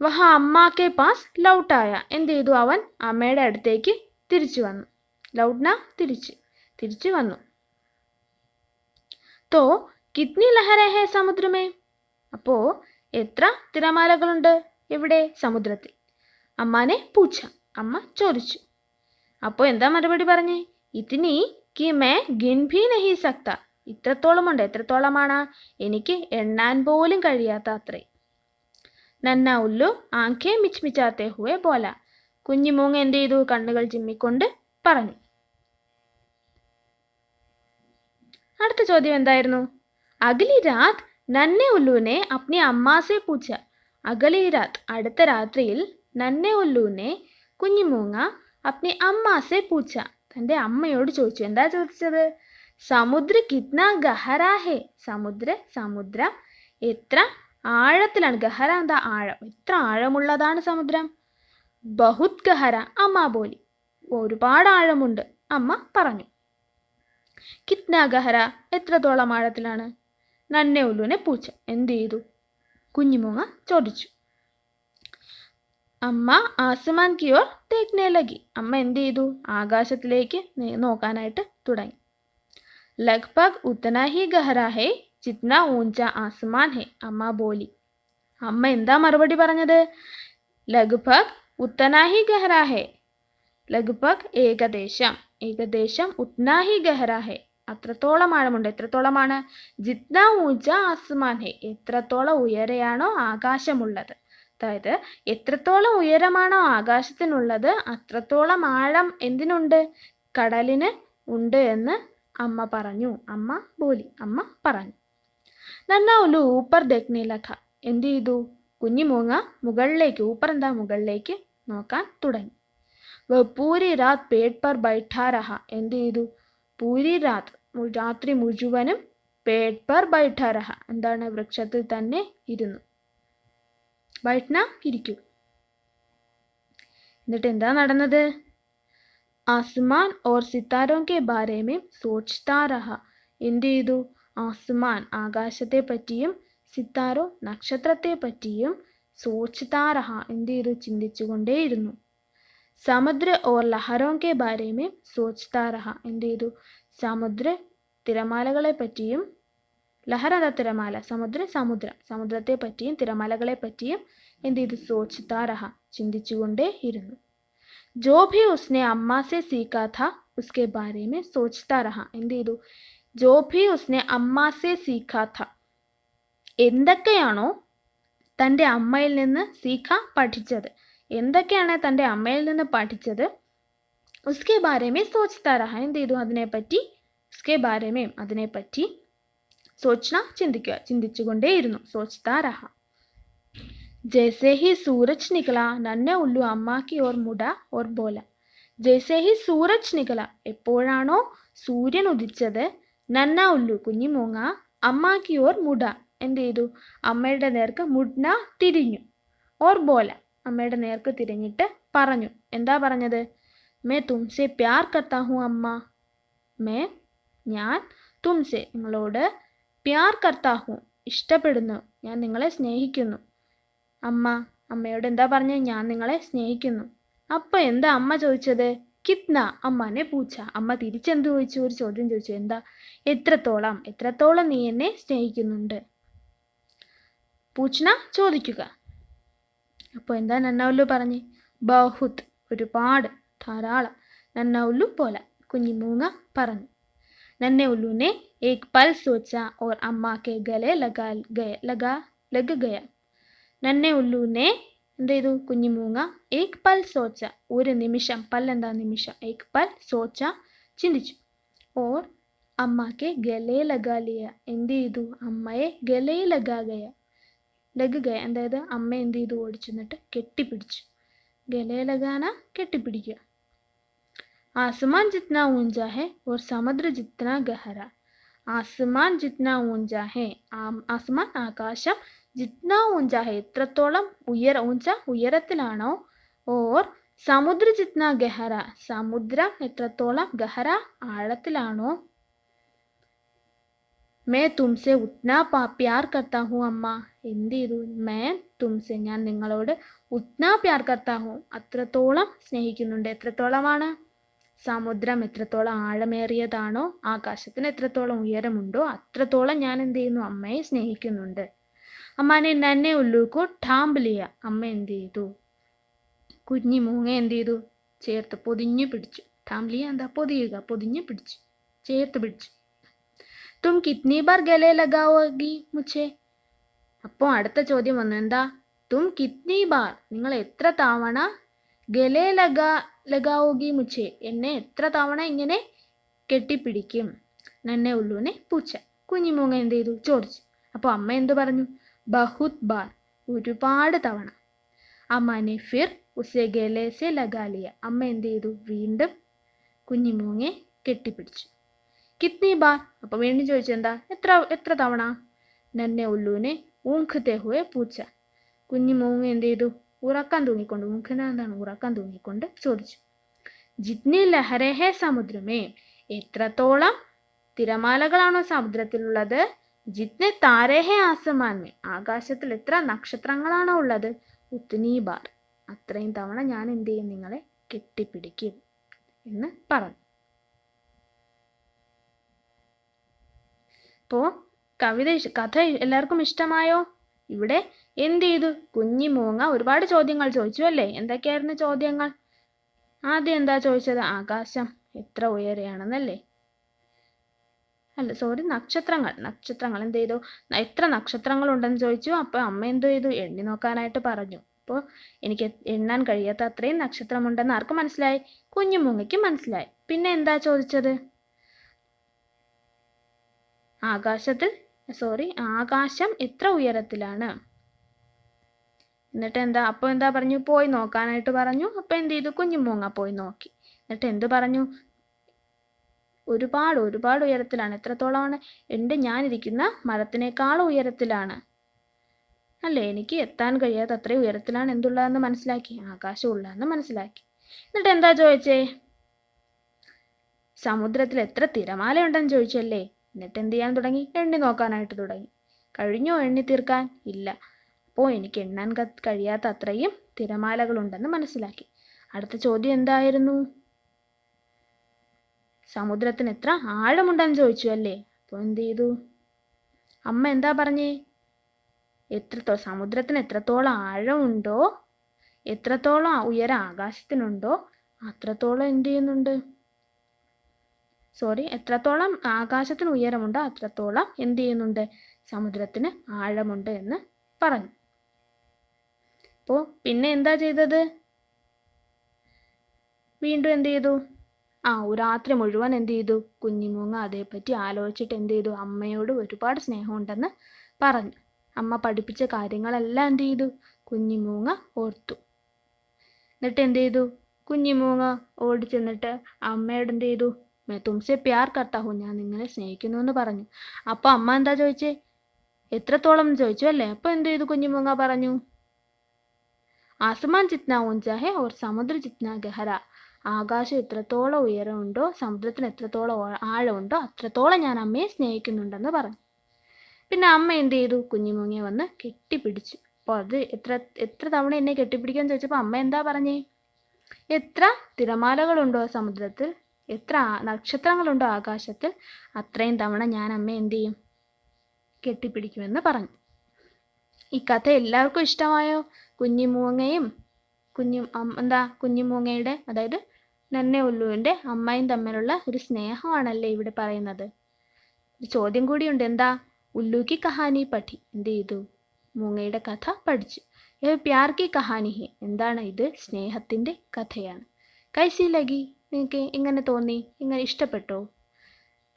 Speaker 1: വഹ അമ്മാക്കെ പാസ് ലൗട്ടായ, എന്ത് ചെയ്തു? അവൻ അമ്മയുടെ അടുത്തേക്ക് തിരിച്ചു വന്നു. ലൗട്ന തിരിച്ചു വന്നു. തോ കിത്നി ലഹര ഹേ സമുദ്രമേ, അപ്പോ എത്ര തിരമാലകളുണ്ട് എവിടെ? സമുദ്രത്തിൽ. അമ്മാനെ പൂച്ച, അമ്മ ചോദിച്ചു. അപ്പോൾ എന്താ മറുപടി പറഞ്ഞേ? ഇത്നി കി മേ ഗിൻ ഭി നഹി സക്ത, ഇത്രത്തോളമുണ്ട്. എത്രത്തോളമാണ്? എനിക്ക് എണ്ണാൻ പോലും കഴിയാത്ത അത്രേ. നന്ന ഉല്ലു ആംഖേ മിച്മിച്ചാത്തെ ഹുവേ ബോല, കുഞ്ഞിമൂങ്ങ എന്ത് ചെയ്തു? കണ്ണുകൾ ചിമ്മിക്കൊണ്ട് പറഞ്ഞു. അടുത്ത ചോദ്യം എന്തായിരുന്നു? അഗലി രാത് നന്നെ ഉല്ലുവിനെ അപ്നി അമ്മാസെ പൂച്ച. അഗലി രാത്, അടുത്ത രാത്രിയിൽ, നന്നെ ഉല്ലുവിനെ, കുഞ്ഞിമൂങ്ങ, അപ്നി അമ്മാസെ പൂച്ച, തൻ്റെ അമ്മയോട് ചോദിച്ചു. എന്താ ചോദിച്ചത്? സമുദ്ര കിത്ന ഗഹരാ ഹേ, സമുദ്രം എത്ര ആഴത്തിലാണ്? ഗഹര എന്താ? ആഴം. എത്ര ആഴമുള്ളതാണ് സമുദ്രം? ബഹുത് ഗഹര അമ്മ ബോലി, ഒരുപാട് ആഴമുണ്ട് അമ്മ പറഞ്ഞു. കിത്ന ഗഹര, എത്രത്തോളം ആഴത്തിലാണ്? നന്നെ ഉല്ലുവിനെ പൂച്ച എന്ത് ചെയ്തു? കുഞ്ഞിമൂങ്ങ ചോദിച്ചു. അമ്മ ആസമാൻ കി ഓർ ദേഖ്നെ ലഗി, അമ്മ എന്ത് ചെയ്തു? ആകാശത്തിലേക്ക് നോക്കാനായിട്ട് തുടങ്ങി. ലഗ്ഭഗ് ഉത്തനാ ഹി ഗഹരാ ഹേ ജിത്ന ഊഞ്ച ആസമാൻ ഹേ, അമ്മ ബോലി. അമ്മ എന്താ മറുപടി പറഞ്ഞത്? ലഗ്ഭഗ് ഉത്തനാ ഹി ഗഹരാ ഹേ, ലഗ്ഭഗ് ഏകദേശം, ഉത്നാ ഹി ഗഹരാ ഹേ, അത്രത്തോളം ആഴമുണ്ട്. എത്രത്തോളമാണ്? ജിത്ന ഊഞ്ച ആസമാൻ ഹേ, എത്രത്തോളം ഉയരെയാണോ ആകാശമുള്ളത്. അതായത് എത്രത്തോളം ഉയരമാണോ ആകാശത്തിനുള്ളത് അത്രത്തോളം ആഴം എന്തിനുണ്ട്? കടലിന് ഉണ്ട് എന്ന് അമ്മ പറഞ്ഞു. അമ്മ പറഞ്ഞു. നന്ന ഉല്ലു ഊപ്പർ ദേഖ്നെ ലഗ, എന്ത് ചെയ്തു? കുഞ്ഞിമൂങ്ങ മുകളിലേക്ക്, ഊപ്പർ എന്താ? മുകളിലേക്ക് നോക്കാൻ തുടങ്ങി. വ പൂരി രാത് പേട് പർ ബൈഠാ രഹ, എന്ത് ചെയ്തു? പൂരി രാത്, രാത്രി മുഴുവനും, പേട് പർ ബൈഠാ രഹ, എന്താണ്? വൃക്ഷത്തിൽ തന്നെ ഇരുന്നു. ബൈഠ്ന, ഇരിക്കൂ. എന്നിട്ട് എന്താ നടന്നത്? Aasman or സിത്താരോ K Bare may സോച്ച്താ രഹ, എന്ത് ചെയ്തു? ആസ്മാൻ, ആകാശത്തെ പറ്റിയും, സിത്താരോ, നക്ഷത്രത്തെ പറ്റിയും, സോച്ച്താ രഹ, എന്ത് ചെയ്തു? ചിന്തിച്ചുകൊണ്ടേയിരുന്നു. സമുദ്ര ഓർ ലഹരോ കെ ബാരെ മേ സോച്ച്താ രഹ, എന്ത് ചെയ്തു? സമുദ്ര, തിരമാലകളെ പറ്റിയും, ലഹര എന്ന തിരമാല, സമുദ്രത്തെ പറ്റിയും തിരമാലകളെ പറ്റിയും എന്ത് ചെയ്തു? സോച്ച്താ രഹ, ചിന്തിച്ചുകൊണ്ടേ ഇരുന്നു. ജോ ഭി ഉസ്നെ അമ്മ സെ സീഖാ ഥാ ഉസ്കെ ബാരെ മേ സോച്ച്താ രഹ, എന്ത് ചെയ്തു? ജോ ഭി ഉസ്നെ അമ്മ സെ സീഖാ ഥാ, എന്തൊക്കെയാണോ തൻ്റെ അമ്മയിൽ നിന്ന് സീഖ പഠിച്ചത്, എന്തൊക്കെയാണ് തൻ്റെ അമ്മയിൽ നിന്ന് പഠിച്ചത്, ഉസ്കെ ബാരെ മേ സോച്ച്താ രഹ, എന്ത് ചെയ്തു? അതിനെപ്പറ്റി, ഉസ്കെ ബാരെ മേ, അതിനെപ്പറ്റി, സോച്ന, ചിന്തിക്കുക, ചിന്തിച്ചുകൊണ്ടേയിരുന്നു. സോച്ച്താ രഹ. ജൈസേ ഹി സൂരജ് നിക്കല നന്നെ ഉല്ലു അമ്മ കി ഓർ മുട ഓർ ബോല. ജൈസേ ഹി സൂരജ് നിക്കല, എപ്പോഴാണോ സൂര്യൻ ഉദിച്ചത്, നന്ന ഉല്ലു, കുഞ്ഞിമൂങ്ങ, അമ്മ കി ഓർ മുട, എന്ത് ചെയ്തു? അമ്മയുടെ നേർക്ക്, മുഡ്ന, തിരിഞ്ഞു, ഓർ ബോല, അമ്മയുടെ നേർക്ക് തിരിഞ്ഞിട്ട് പറഞ്ഞു. എന്താ പറഞ്ഞത്? മേ തുംസെ പ്യാർ കർത്താ ഹൂ അമ്മ, ഞാൻ, തുംസെ, നിങ്ങളോട്, പ്യാർ കർത്താ ഹൂ, ഇഷ്ടപ്പെടുന്നു, ഞാൻ നിങ്ങളെ സ്നേഹിക്കുന്നു. അമ്മയോട് എന്താ പറഞ്ഞത്? ഞാൻ നിങ്ങളെ സ്നേഹിക്കുന്നു. അപ്പോൾ എന്താ അമ്മ ചോദിച്ചത്? കിത്ന, അമ്മാനെ പൂച്ച. അമ്മ തിരിച്ചെന്ത് ചോദിച്ചു? ഒരു ചോദ്യം ചോദിച്ചു. എന്താ? എത്രത്തോളം നീ എന്നെ സ്നേഹിക്കുന്നുണ്ട്? പൂച്ചന, ചോദിക്കുക. അപ്പോൾ എന്താ നന്ന ഉല്ലു പറഞ്ഞ്? ബഹുത്, ഒരുപാട്, ധാരാളം. നന്ന ഉല്ലു പോല, കുഞ്ഞിമൂങ്ങ പറഞ്ഞു. നന്നെ ഉല്ലുനെ एक पल सोचा और अम्मा के गले लग गया. നന്നെ ഉല്ലുനെ എന്ത് ചെയ്തു? കുഞ്ഞിമൂങ്ങ, ഏക് പൽ സോച്ച, ഒരു നിമിഷം, പൽ എന്താ? നിമിഷം, ഏക് പൽ സോച്ച, ചിന്തിച്ചു. ഓർ അമ്മ കെ ഗലേ ലഗാ ലിയ, എന്ത് ചെയ്തു? അമ്മയെ ഗലേ ലഗാ ഗയ, ലഗ് ഗയ അതായത് അമ്മ എന്ത് ചെയ്തു ഓടിച്ചു എന്നിട്ട് കെട്ടിപ്പിടിച്ചു. ഗലേ ലഗാന കെട്ടിപ്പിടിക്കുക. ആസ്മാൻ ജിത്ന ഊഞ്ച ഹെ ഓർ സമുദ്ര ജിത്ന ഗഹര. ആസ്മാൻ ജിത്ന ഊഞ്ച ഹെ, ആസ്മാൻ ആകാശം, ജിത്ന ഊഞ്ച ഹെ എത്രത്തോളം ഊഞ്ച ഉയരത്തിലാണോ, ഓർ സമുദ്ര ജിത്ന ഗഹര സമുദ്രം എത്രത്തോളം, ഗഹര ആഴത്തിലാണോ. മേ തുംസെ ഉത്ന പ്യാർ കർത്താ ഹൂ അമ്മ, എന്ത് ചെയ്തു, മേ തുംസെ ഞാൻ നിങ്ങളോട്, ഉത്ന പ്യാർ കർത്താ ഹൂ അത്രത്തോളം സ്നേഹിക്കുന്നുണ്ട്. എത്രത്തോളമാണ്, സമുദ്രം എത്രത്തോളം ആഴമേറിയതാണോ, ആകാശത്തിന് എത്രത്തോളം ഉയരമുണ്ടോ അത്രത്തോളം ഞാൻ എന്ത് ചെയ്യുന്നു, അമ്മയെ സ്നേഹിക്കുന്നുണ്ട്. അമ്മാനെ നന്നെ ഉല്ലൂക്കു ഠാംബിലിയ, അമ്മ എന്ത് ചെയ്തു, കുഞ്ഞി മൂങ്ങ എന്ത് ചെയ്തു, ചേർത്ത് പൊതിഞ്ഞു പിടിച്ചു. ഠാംബിലിയ എന്താ, പൊതിയുക, പൊതിഞ്ഞു പിടിച്ചു, ചേർത്ത് പിടിച്ചു. തും കിത്നി ബാർ ഗലേ ലഗാവോഗി മുझे. അപ്പോൾ അടുത്ത ചോദ്യം വന്നു, എന്താ, തും കിത്നി ബാർ നിങ്ങൾ എത്ര തവണ, ഗലേ ലഗാവോഗി മുझे എന്നെ എത്ര തവണ ഇങ്ങനെ കെട്ടിപ്പിടിക്കും. നന്നെ ഉല്ലുവിനെ പൂച്ച, കുഞ്ഞിമൂങ്ങ എന്ത് ചെയ്തു, ചോദിച്ചു. അപ്പോൾ അമ്മ എന്ത് പറഞ്ഞു, ബഹുത് ബാർ ഒരുപാട് തവണ. അമ്മാനെ ഫിർ ഉസേ ഗലേ സെ ലഗാലിയ, അമ്മ എന്ത് ചെയ്തു, വീണ്ടും കുഞ്ഞിമൂങ്ങയെ കെട്ടിപ്പിടിച്ചു. കിത്നി ബാർ, അപ്പോൾ വീണ്ടും ചോദിച്ചു, എന്താ, എത്ര തവണ. നന്നെ ഉല്ലുവിനെ ഊഖത്തെ ഹുവെ പൂച്ച, കുഞ്ഞിമൂങ്ങ എന്ത് ചെയ്തു, ഉറക്കം തൂങ്ങിക്കൊണ്ട്, ഊഖന എന്താണ്, ഉറക്കം തൂങ്ങിക്കൊണ്ട് ചോദിച്ചു. ജിത്നി ലഹരെ ഹേ സമുദ്രമേ, എത്രത്തോളം തിരമാലകളാണോ സമുദ്രത്തിലുള്ളത്. ജിത്നെ താരേ ഹേ ആസമാൻ മേ, ആകാശത്തിൽ എത്ര നക്ഷത്രങ്ങളാണോ ഉള്ളത്. ഉത്നി ബാർ അത്രയും തവണ ഞാൻ എന്ത് ചെയ്യും, നിങ്ങളെ കെട്ടിപ്പിടിക്കും എന്ന് പറഞ്ഞു. അപ്പോൾ കഥ എല്ലാവർക്കും ഇഷ്ടമായോ. ഇവിടെ എന്ത് ചെയ്തു, കുഞ്ഞിമൂങ്ങ ഒരുപാട് ചോദ്യങ്ങൾ ചോദിച്ചു അല്ലേ. എന്തൊക്കെയായിരുന്നു ചോദ്യങ്ങൾ. ആദ്യം എന്താ ചോദിച്ചത്, ആകാശം എത്ര ഉയരെയാണെന്നല്ലേ. അല്ല സോറി, നക്ഷത്രങ്ങൾ എന്ത് ചെയ്തു, എത്ര നക്ഷത്രങ്ങൾ ഉണ്ടെന്ന് ചോദിച്ചു. അപ്പോൾ അമ്മ എന്ത് ചെയ്തു, എണ്ണി നോക്കാനായിട്ട് പറഞ്ഞു. അപ്പോൾ എനിക്ക് എണ്ണാൻ കഴിയാത്ത അത്രയും നക്ഷത്രമുണ്ടെന്ന് ആർക്ക് മനസ്സിലായി, കുഞ്ഞിമൂങ്ങയ്ക്ക് മനസ്സിലായി. പിന്നെ എന്താ ചോദിച്ചത്, ആകാശം എത്ര ഉയരത്തിലാണ്. എന്നിട്ട് എന്താ, അപ്പോൾ എന്താ പറഞ്ഞു, പോയി നോക്കാനായിട്ട് പറഞ്ഞു. അപ്പോൾ എന്ത് ചെയ്തു, കുഞ്ഞിമൂങ്ങ പോയി നോക്കി. എന്നിട്ട് എന്ത് പറഞ്ഞു, ഒരുപാട് ഉയരത്തിലാണ്. എത്രത്തോളമാണ്, ഞാനിരിക്കുന്ന മരത്തിനേക്കാൾ ഉയരത്തിലാണ് അല്ലേ, എനിക്ക് എത്താൻ കഴിയാത്ത അത്രയും ഉയരത്തിലാണ് എന്തുള്ളതെന്ന് മനസ്സിലാക്കി, ആകാശം ഉള്ളതെന്ന് മനസ്സിലാക്കി. എന്നിട്ട് എന്താ ചോദിച്ചേ, സമുദ്രത്തിൽ എത്ര തിരമാലയുണ്ടെന്ന് ചോദിച്ചല്ലേ. എന്നിട്ട് എന്ത് ചെയ്യാൻ തുടങ്ങി, എണ്ണി നോക്കാനായിട്ട് തുടങ്ങി. കഴിഞ്ഞോ എണ്ണി തീർക്കാൻ, ഇല്ല. അപ്പോൾ എനിക്ക് എണ്ണാൻ കഴിയാത്ത അത്രയും തിരമാലകളുണ്ടെന്ന് മനസ്സിലാക്കി. അടുത്ത ചോദ്യം എന്തായിരുന്നു, സമുദ്രത്തിന് എത്ര ആഴമുണ്ടെന്ന് ചോദിച്ചു അല്ലേ. അപ്പോൾ എന്ത് ചെയ്തു, അമ്മ എന്താ പറഞ്ഞേ, സമുദ്രത്തിന് എത്രത്തോളം ആഴമുണ്ടോ, എത്രത്തോളം ഉയരം ആകാശത്തിനുണ്ടോ അത്രത്തോളം എന്ത് ചെയ്യുന്നുണ്ട്, എത്രത്തോളം ആകാശത്തിന് ഉയരമുണ്ടോ അത്രത്തോളം എന്ത് ചെയ്യുന്നുണ്ട്, സമുദ്രത്തിന് ആഴമുണ്ട് എന്ന് പറഞ്ഞു. അപ്പോൾ പിന്നെ എന്താ ചെയ്തത്, വീണ്ടും എന്ത് ചെയ്തു, രാത്രി മുഴുവൻ എന്ത് ചെയ്തു, കുഞ്ഞിമൂങ്ങ അതേപ്പറ്റി ആലോചിച്ചിട്ട് എന്ത് ചെയ്തു, അമ്മയോട് ഒരുപാട് സ്നേഹമുണ്ടെന്ന് പറഞ്ഞു. അമ്മ പഠിപ്പിച്ച കാര്യങ്ങളെല്ലാം എന്ത് ചെയ്തു, കുഞ്ഞിമൂങ്ങ ഓർത്തു. എന്നിട്ട് എന്ത് ചെയ്തു, കുഞ്ഞിമൂങ്ങ ഓടിച്ചെന്നിട്ട് അമ്മയോട് എന്ത് ചെയ്തു, തുംസെ പ്യാർ കർത്താ ഹൂ, ഞാൻ നിങ്ങളെ സ്നേഹിക്കുന്നു എന്ന് പറഞ്ഞു. അപ്പോൾ അമ്മ എന്താ ചോദിച്ചേ, എത്രത്തോളം ചോദിച്ചു അല്ലേ. അപ്പോൾ എന്ത് ചെയ്തു, കുഞ്ഞിമൂങ്ങ പറഞ്ഞു, ആസ്മാൻ ജിത്ന ഊഞ്ച ഹേ ഓർ സമുദ്ര ജിത്ന ഗഹര, ആകാശം എത്രത്തോളം ഉയരമുണ്ടോ സമുദ്രത്തിന് എത്രത്തോളം ആഴമുണ്ടോ അത്രത്തോളം ഞാൻ അമ്മയെ സ്നേഹിക്കുന്നുണ്ടെന്ന് പറഞ്ഞു. പിന്നെ അമ്മ എന്ത് ചെയ്തു, കുഞ്ഞിമൂങ്ങയെ വന്ന് കെട്ടിപ്പിടിച്ചു. അപ്പോൾ അത് എത്ര തവണ എന്നെ കെട്ടിപ്പിടിക്കാൻ ചോദിച്ചപ്പോൾ അമ്മ എന്താ പറഞ്ഞേ, എത്ര തിരമാലകളുണ്ടോ സമുദ്രത്തിൽ, എത്ര നക്ഷത്രങ്ങളുണ്ടോ ആകാശത്തിൽ അത്രയും തവണ ഞാൻ അമ്മയെ എന്ത് ചെയ്യും, കെട്ടിപ്പിടിക്കുമെന്ന് പറഞ്ഞു. ഈ കഥ എല്ലാവർക്കും ഇഷ്ടമായോ. കുഞ്ഞിമൂങ്ങയും കുഞ്ഞിമൂങ്ങയുടെ അതായത് നന്നെ ഉല്ലുവിൻ്റെ അമ്മയും തമ്മിലുള്ള ഒരു സ്നേഹമാണല്ലേ ഇവിടെ പറയുന്നത്. ഒരു ചോദ്യം കൂടിയുണ്ട്, എന്താ, ഉല്ലു കി കഹാനി പഠി, എന്ത് ചെയ്തു, മൂങ്ങയുടെ കഥ പഠിച്ചു. പ്യാർ കി കഹാനി ഹി, എന്താണ് ഇത്, സ്നേഹത്തിൻ്റെ കഥയാണ്. കൈസി ലഗി, നിങ്ങൾക്ക് എങ്ങനെ തോന്നി, എങ്ങനെ ഇഷ്ടപ്പെട്ടോ.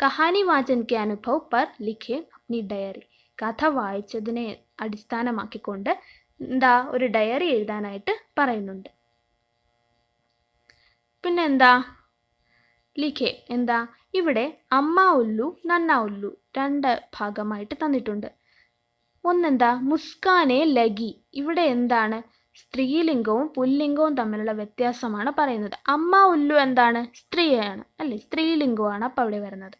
Speaker 1: കഹാനി വാചൻ കെ അനുഭവ് പർ ലിഖേ അപ്നി ഡയറി, കഥ വായിച്ചതിനെ അടിസ്ഥാനമാക്കിക്കൊണ്ട് എന്താ ഒരു ഡയറി എഴുതാനായിട്ട് പറയുന്നുണ്ട്. പിന്നെ എന്താ ലിഖേ എന്താ ഇവിടെ അമ്മ ഉല്ലു നന്ന ഉല്ലു 2 ഭാഗമായിട്ട് തന്നിട്ടുണ്ട്. ഒന്നെന്താ മുസ്കാനെ ലഗി. ഇവിടെ എന്താണ് സ്ത്രീലിംഗവും പുല്ലിംഗവും തമ്മിലുള്ള വ്യത്യാസമാണ് പറയുന്നത്. അമ്മ ഉല്ലു എന്താണ് സ്ത്രീയാണ് അല്ലേ, സ്ത്രീലിംഗമാണ് അപ്പോൾ അവിടെ വരുന്നത്.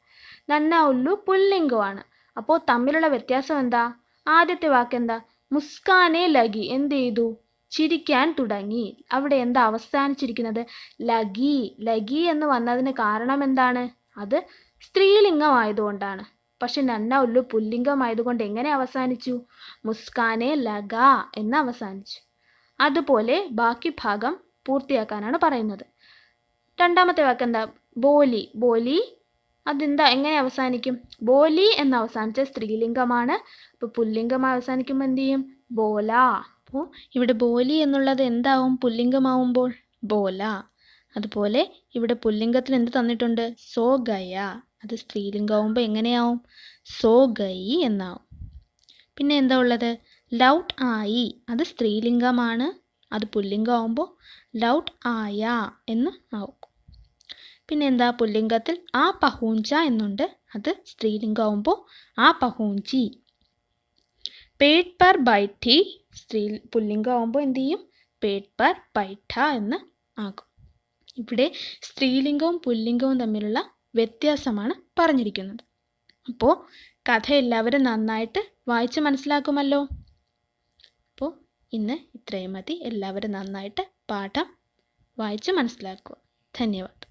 Speaker 1: നന്ന ഉല്ലു പുല്ലിംഗമാണ്. അപ്പോൾ തമ്മിലുള്ള വ്യത്യാസം എന്താ? ആദ്യത്തെ വാക്ക് എന്താ മുസ്കാനെ ലഗി, എന്ത് ചെയ്തു ചിരിക്കാൻ തുടങ്ങി. അവിടെ എന്താ അവസാനിച്ചിരിക്കുന്നത് ലഗി. ലഗി എന്ന് വന്നതിന് കാരണം എന്താണ്? അത് സ്ത്രീലിംഗമായതുകൊണ്ടാണ്. പക്ഷെ നന്ന ഉല്ലു പുല്ലിംഗമായതുകൊണ്ട് എങ്ങനെ അവസാനിച്ചു? മുസ്കാനെ ലഗ എന്ന് അവസാനിച്ചു. അതുപോലെ ബാക്കി ഭാഗം പൂർത്തിയാക്കാനാണ് പറയുന്നത്. രണ്ടാമത്തെ വാക്ക് എന്താ ബോലി. ബോലി അതെന്താ എങ്ങനെ അവസാനിക്കും? ബോലി എന്ന് അവസാനിച്ച സ്ത്രീലിംഗമാണ്. അപ്പോൾ പുല്ലിംഗമായി അവസാനിക്കുമ്പോൾ എന്ത് ചെയ്യും? ബോല. അപ്പോൾ ഇവിടെ ബോലി എന്നുള്ളത് എന്താവും പുല്ലിംഗമാവുമ്പോൾ? ബോല. അതുപോലെ ഇവിടെ പുല്ലിംഗത്തിന് എന്ത് തന്നിട്ടുണ്ട്? സോ ഗയ. അത് സ്ത്രീലിംഗമാവുമ്പോൾ എങ്ങനെയാവും? സോ ഗയി എന്നാവും. പിന്നെ എന്താ ഉള്ളത്? ലൗട്ട് ആയി. അത് സ്ത്രീലിംഗമാണ്. അത് പുല്ലിംഗമാവുമ്പോൾ ലൗട്ട് ആയ എന്ന് ആവും. പിന്നെ എന്താ പുല്ലിംഗത്തിൽ ആ പഹൂഞ്ച എന്നുണ്ട്. അത് സ്ത്രീലിംഗമാവുമ്പോൾ ആ പഹൂഞ്ചി. പേട്ട് പർ ബൈഠി പുല്ലിംഗമാവുമ്പോൾ എന്ത് ചെയ്യും? പേട്ട് പർ ബൈഠ എന്ന് ആകും. ഇവിടെ സ്ത്രീലിംഗവും പുല്ലിംഗവും തമ്മിലുള്ള വ്യത്യാസമാണ് പറഞ്ഞിരിക്കുന്നത്. അപ്പോൾ കഥ എല്ലാവരും നന്നായിട്ട് വായിച്ച് മനസ്സിലാക്കുമല്ലോ. അപ്പോൾ ഇന്ന് ഇത്രയും മതി. എല്ലാവരും നന്നായിട്ട് പാഠം വായിച്ച് മനസ്സിലാക്കുക. ധന്യവാദം.